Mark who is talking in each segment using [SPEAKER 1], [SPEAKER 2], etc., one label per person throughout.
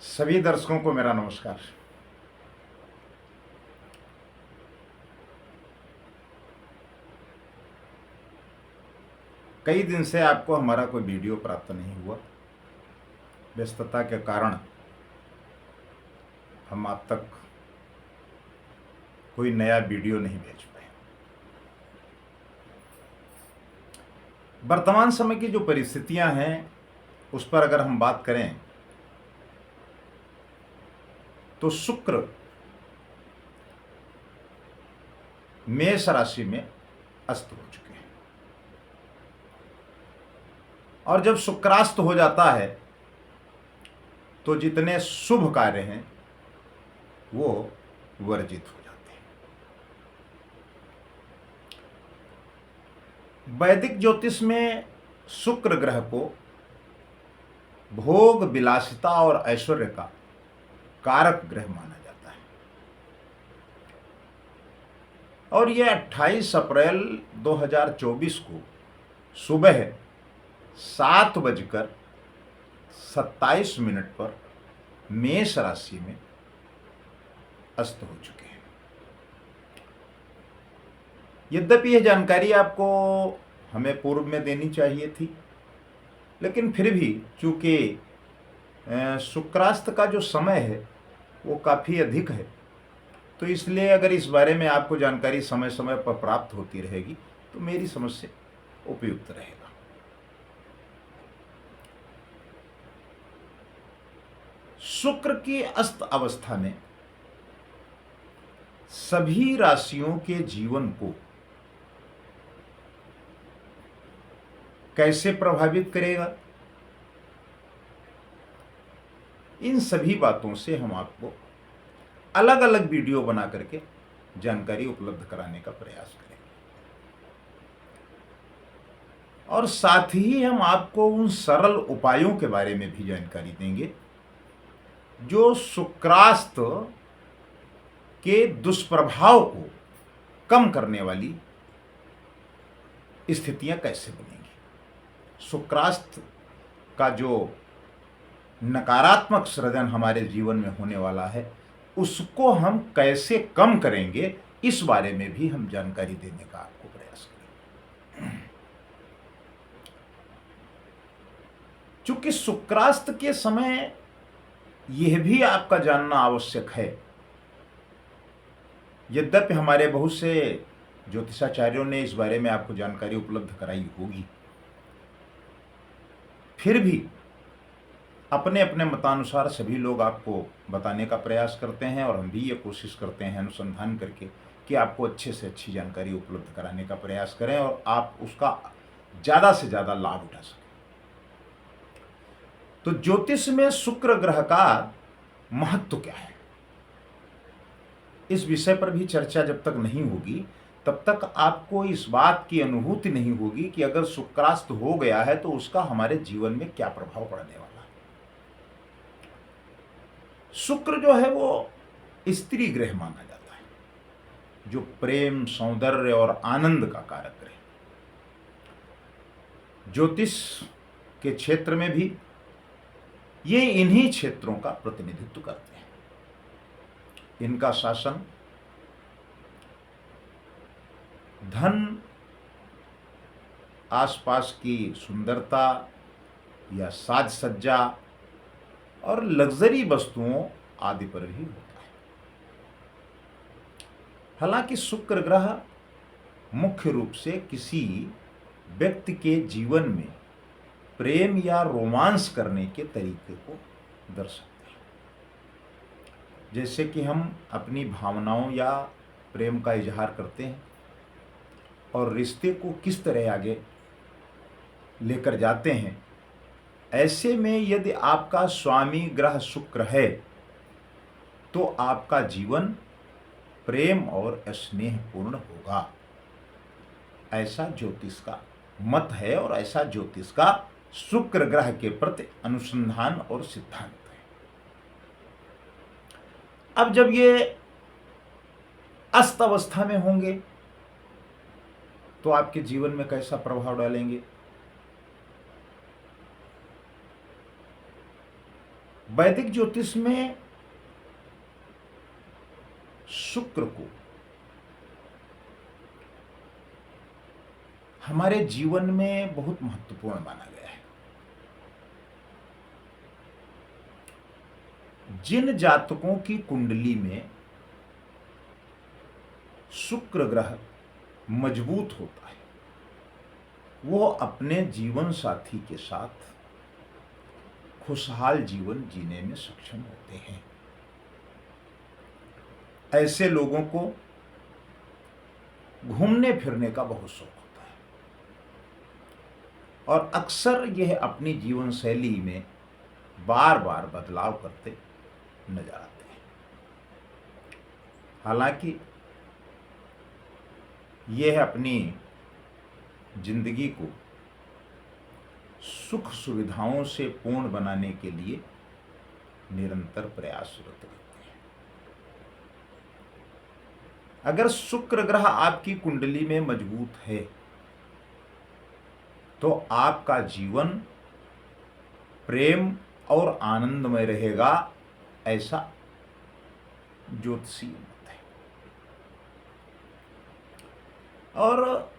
[SPEAKER 1] सभी दर्शकों को मेरा नमस्कार। कई दिन से आपको हमारा कोई वीडियो प्राप्त नहीं हुआ। व्यस्तता के कारण हम आप तक कोई नया वीडियो नहीं भेज पाए। वर्तमान समय की जो परिस्थितियां हैं उस पर अगर हम बात करें तो शुक्र मेष राशि में अस्त हो चुके हैं, और जब शुक्रास्त हो जाता है तो जितने शुभ कार्य हैं वो वर्जित हो जाते हैं। वैदिक ज्योतिष में शुक्र ग्रह को भोग, विलासिता और ऐश्वर्य का कारक ग्रह माना जाता है, और यह 28 अप्रैल 2024 को सुबह 7:27 पर मेष राशि में अस्त हो चुके हैं। यद्यपि यह जानकारी आपको हमें पूर्व में देनी चाहिए थी, लेकिन फिर भी चूंकि शुक्रास्त का जो समय है वो काफ़ी अधिक है, तो इसलिए अगर इस बारे में आपको जानकारी समय समय पर प्राप्त होती रहेगी तो मेरी समझ से उपयुक्त रहेगा। शुक्र की अस्त अवस्था में सभी राशियों के जीवन को कैसे प्रभावित करेगा, इन सभी बातों से हम आपको अलग अलग वीडियो बना करके जानकारी उपलब्ध कराने का प्रयास करेंगे, और साथ ही हम आपको उन सरल उपायों के बारे में भी जानकारी देंगे जो शुक्रास्त के दुष्प्रभाव को कम करने वाली स्थितियां कैसे बनेंगी। शुक्रास्त का जो नकारात्मक सृजन हमारे जीवन में होने वाला है उसको हम कैसे कम करेंगे, इस बारे में भी हम जानकारी देने का आपको प्रयास करेंगे। चूंकि शुक्रास्त के समय यह भी आपका जानना आवश्यक है, यद्यपि हमारे बहुत से ज्योतिषाचार्यों ने इस बारे में आपको जानकारी उपलब्ध कराई होगी, फिर भी अपने अपने मतानुसार सभी लोग आपको बताने का प्रयास करते हैं, और हम भी ये कोशिश करते हैं अनुसंधान करके कि आपको अच्छे से अच्छी जानकारी उपलब्ध कराने का प्रयास करें और आप उसका ज़्यादा से ज़्यादा लाभ उठा सकें। तो ज्योतिष में शुक्र ग्रह का महत्व क्या है, इस विषय पर भी चर्चा जब तक नहीं होगी तब तक आपको इस बात की अनुभूति नहीं होगी कि अगर शुक्रास्त हो गया है तो उसका हमारे जीवन में क्या प्रभाव पड़ने वाला है। शुक्र जो है वो स्त्री ग्रह माना जाता है, जो प्रेम, सौंदर्य और आनंद का कारक ग्रह। ज्योतिष के क्षेत्र में भी ये इन्हीं क्षेत्रों का प्रतिनिधित्व करते हैं। इनका शासन धन, आसपास की सुंदरता या साज सज्जा और लग्जरी वस्तुओं आदि पर भी होता है। हालांकि शुक्र ग्रह मुख्य रूप से किसी व्यक्ति के जीवन में प्रेम या रोमांस करने के तरीके को दर्शाते हैं, जैसे कि हम अपनी भावनाओं या प्रेम का इजहार करते हैं और रिश्ते को किस तरह आगे लेकर जाते हैं। ऐसे में यदि आपका स्वामी ग्रह शुक्र है तो आपका जीवन प्रेम और स्नेहपूर्ण होगा, ऐसा ज्योतिष का मत है, और ऐसा ज्योतिष का शुक्र ग्रह के प्रति अनुसंधान और सिद्धांत है। अब जब ये अस्त अवस्था में होंगे तो आपके जीवन में कैसा प्रभाव डालेंगे। वैदिक ज्योतिष में शुक्र को हमारे जीवन में बहुत महत्वपूर्ण माना गया है। जिन जातकों की कुंडली में शुक्र ग्रह मजबूत होता है, वो अपने जीवन साथी के साथ खुशहाल जीवन जीने में सक्षम होते हैं। ऐसे लोगों को घूमने फिरने का बहुत शौक होता है और अक्सर यह अपनी जीवन शैली में बार बार बदलाव करते नजर आते हैं। हालांकि यह अपनी जिंदगी को सुख सुविधाओं से पूर्ण बनाने के लिए निरंतर प्रयासरत रहते हैं। अगर शुक्र ग्रह आपकी कुंडली में मजबूत है तो आपका जीवन प्रेम और आनंदमय रहेगा, ऐसा ज्योतिषीय मत है। और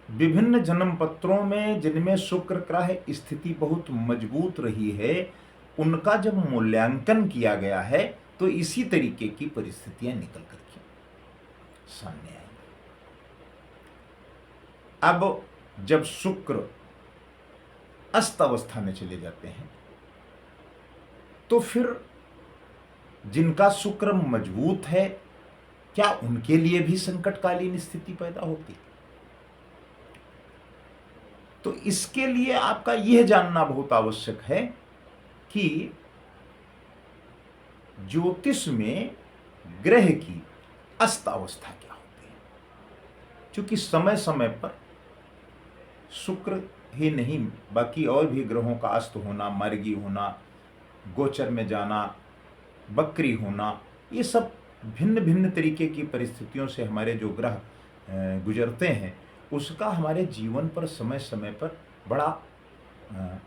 [SPEAKER 1] विभिन्न जन्म पत्रों में जिनमें शुक्र ग्रह स्थिति बहुत मजबूत रही है, उनका जब मूल्यांकन किया गया है तो इसी तरीके की परिस्थितियां निकल करके सामने आई। अब जब शुक्र अस्त अवस्था में चले जाते हैं तो फिर जिनका शुक्र मजबूत है, क्या उनके लिए भी संकटकालीन स्थिति पैदा होती? तो इसके लिए आपका यह जानना बहुत आवश्यक है कि ज्योतिष में ग्रह की अस्त अवस्था क्या होती है। क्योंकि समय समय पर शुक्र ही नहीं, बाकी और भी ग्रहों का अस्त होना, मार्गी होना, गोचर में जाना, बकरी होना, ये सब भिन्न भिन्न तरीके की परिस्थितियों से हमारे जो ग्रह गुजरते हैं, उसका हमारे जीवन पर समय समय पर बड़ा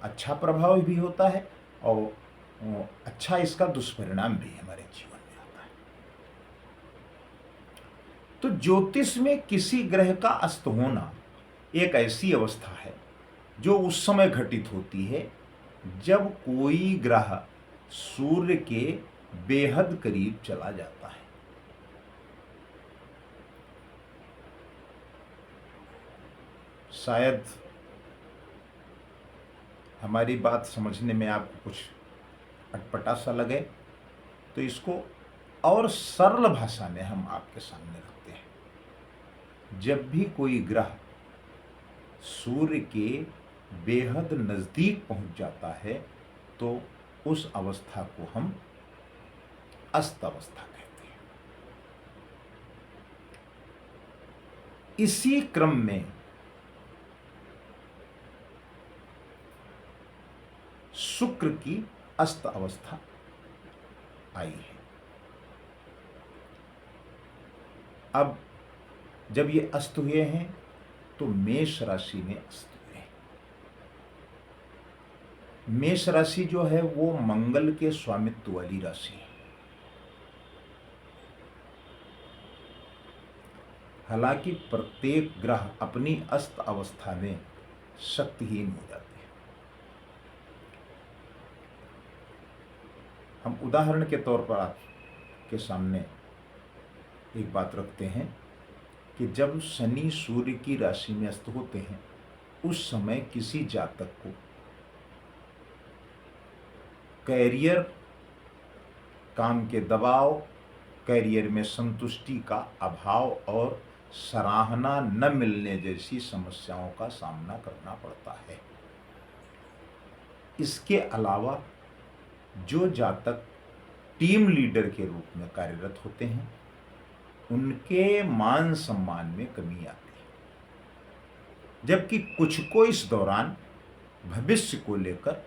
[SPEAKER 1] अच्छा प्रभाव भी होता है और अच्छा इसका दुष्परिणाम भी हमारे जीवन में आता है। तो ज्योतिष में किसी ग्रह का अस्त होना एक ऐसी अवस्था है जो उस समय घटित होती है जब कोई ग्रह सूर्य के बेहद करीब चला जाता है। शायद हमारी बात समझने में आपको कुछ अटपटा सा लगे, तो इसको और सरल भाषा में हम आपके सामने रखते हैं। जब भी कोई ग्रह सूर्य के बेहद नजदीक पहुंच जाता है तो उस अवस्था को हम अस्त अवस्था कहते हैं। इसी क्रम में शुक्र की अस्त अवस्था आई है। अब जब ये अस्त हुए हैं तो मेष राशि में अस्त हुए हैं। मेष राशि जो है वो मंगल के स्वामित्व वाली राशि है। हालांकि प्रत्येक ग्रह अपनी अस्त अवस्था में शक्तिहीन हो जाते हैं। हम उदाहरण के तौर पर आपके सामने एक बात रखते हैं कि जब शनि सूर्य की राशि में अस्त होते हैं, उस समय किसी जातक को कैरियर, काम के दबाव, कैरियर में संतुष्टि का अभाव और सराहना न मिलने जैसी समस्याओं का सामना करना पड़ता है। इसके अलावा जो जातक टीम लीडर के रूप में कार्यरत होते हैं, उनके मान सम्मान में कमी आती है, जबकि कुछ को इस दौरान भविष्य को लेकर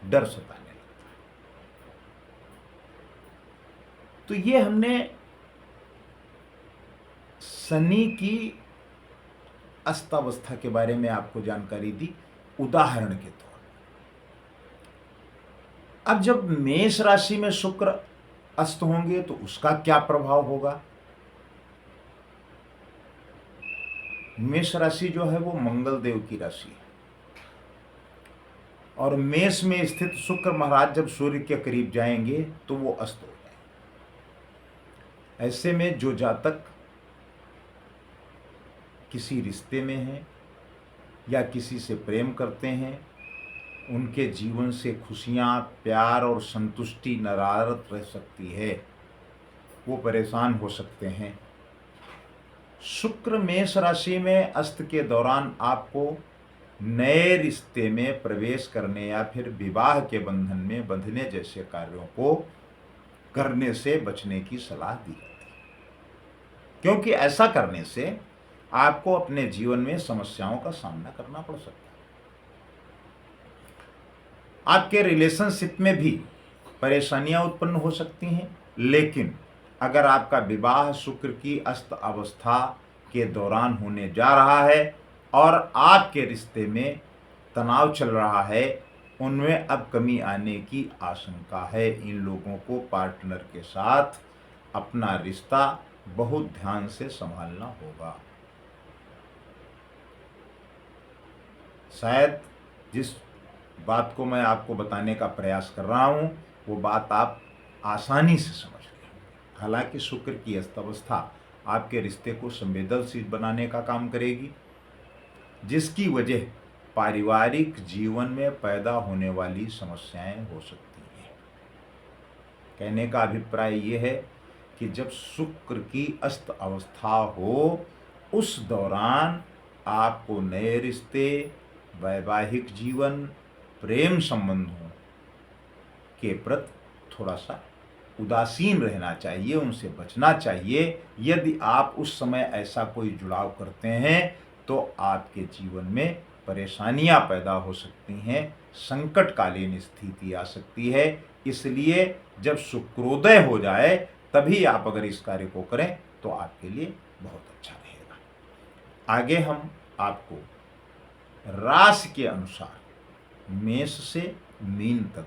[SPEAKER 1] डर सताने लगता है। तो ये हमने शनि की अस्तावस्था के बारे में आपको जानकारी दी उदाहरण के तौर अब जब मेष राशि में शुक्र अस्त होंगे तो उसका क्या प्रभाव होगा। मेष राशि जो है वो मंगल देव की राशि है और मेष में स्थित शुक्र महाराज जब सूर्य के करीब जाएंगे तो वो अस्त हो जाएंगे। ऐसे में जो जातक किसी रिश्ते में हैं या किसी से प्रेम करते हैं, उनके जीवन से खुशियां, प्यार और संतुष्टि नदारद रह सकती है, वो परेशान हो सकते हैं। शुक्र मेष राशि में अस्त के दौरान आपको नए रिश्ते में प्रवेश करने या फिर विवाह के बंधन में बंधने जैसे कार्यों को करने से बचने की सलाह दी जाती है, क्योंकि ऐसा करने से आपको अपने जीवन में समस्याओं का सामना करना पड़ सकता है। आपके रिलेशनशिप में भी परेशानियां उत्पन्न हो सकती हैं, लेकिन अगर आपका विवाह शुक्र की अस्त अवस्था के दौरान होने जा रहा है और आपके रिश्ते में तनाव चल रहा है, उनमें अब कमी आने की आशंका है। इन लोगों को पार्टनर के साथ अपना रिश्ता बहुत ध्यान से संभालना होगा। शायद जिस बात को मैं आपको बताने का प्रयास कर रहा हूं वो बात आप आसानी से समझ लें। हालांकि शुक्र की अस्त अवस्था आपके रिश्ते को संवेदनशील बनाने का काम करेगी, जिसकी वजह पारिवारिक जीवन में पैदा होने वाली समस्याएं हो सकती हैं। कहने का अभिप्राय ये है कि जब शुक्र की अस्त अवस्था हो, उस दौरान आपको नए रिश्ते, वैवाहिक जीवन, प्रेम संबंधों के प्रति थोड़ा सा उदासीन रहना चाहिए, उनसे बचना चाहिए। यदि आप उस समय ऐसा कोई जुड़ाव करते हैं तो आपके जीवन में परेशानियां पैदा हो सकती हैं, संकटकालीन स्थिति आ सकती है। इसलिए जब शुक्रोदय हो जाए तभी आप अगर इस कार्य को करें तो आपके लिए बहुत अच्छा रहेगा। आगे हम आपको राशि के अनुसार मेष से मीन तक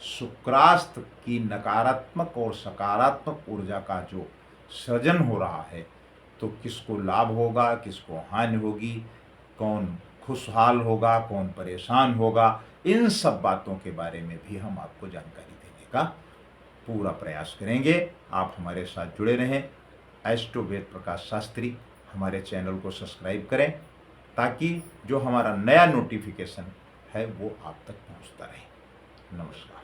[SPEAKER 1] शुक्रास्त की नकारात्मक और सकारात्मक ऊर्जा का जो सृजन हो रहा है, तो किसको लाभ होगा, किसको हानि होगी, कौन खुशहाल होगा, कौन परेशान होगा, इन सब बातों के बारे में भी हम आपको जानकारी देने का पूरा प्रयास करेंगे। आप हमारे साथ जुड़े रहें। एस्ट्रो वेद प्रकाश शास्त्री हमारे चैनल को सब्सक्राइब करें ताकि जो हमारा नया नोटिफिकेशन है वो आप तक पहुंचता रहे। नमस्कार।